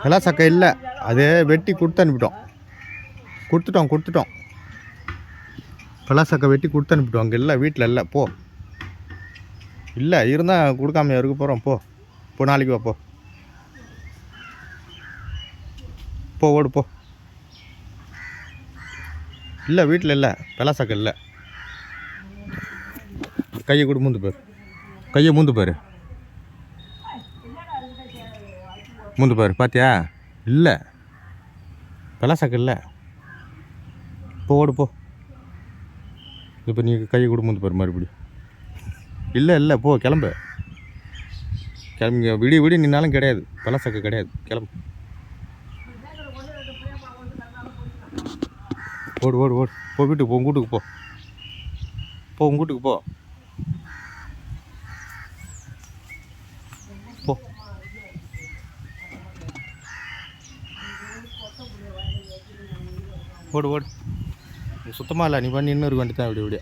பலாசக்கை இல்லை, அது வெட்டி கொடுத்து அனுப்பிட்டோம். கொடுத்துட்டோம். பலாசக்கை வெட்டி கொடுத்து அனுப்பிட்டோம். அங்கே இல்லை, வீட்டில் இல்லை. போ. இல்லை இருந்தால் கொடுக்காமையா இருக்க போகிறோம். போ நாளைக்கு வா. போ ஓடு போ. இல்லை வீட்டில் இல்லை, பலாசக்கை இல்லை. கையை கூட மூந்து பாரு. கையை மூந்து பாரு. பார்த்தியா? இல்லை பலாசக்கை இல்லை. ஓடு போ. இப்போ நீ கையை கூட மூந்து பாரு மறுபடியும். இல்லை போ, கிளம்பு. விடி நின்னாலும் கிடையாது, பலாசக்கை கிடையாது. கிளம்பு. ஓடு போ. வீட்டுக்கு போ. உங்கள் வீட்டுக்கு போ. உங்கள் வீட்டுக்கு போ. ஓடு சுத்தமாக இல்லை. நீ பண்ணி இன்னொரு வண்டி தான் விடிய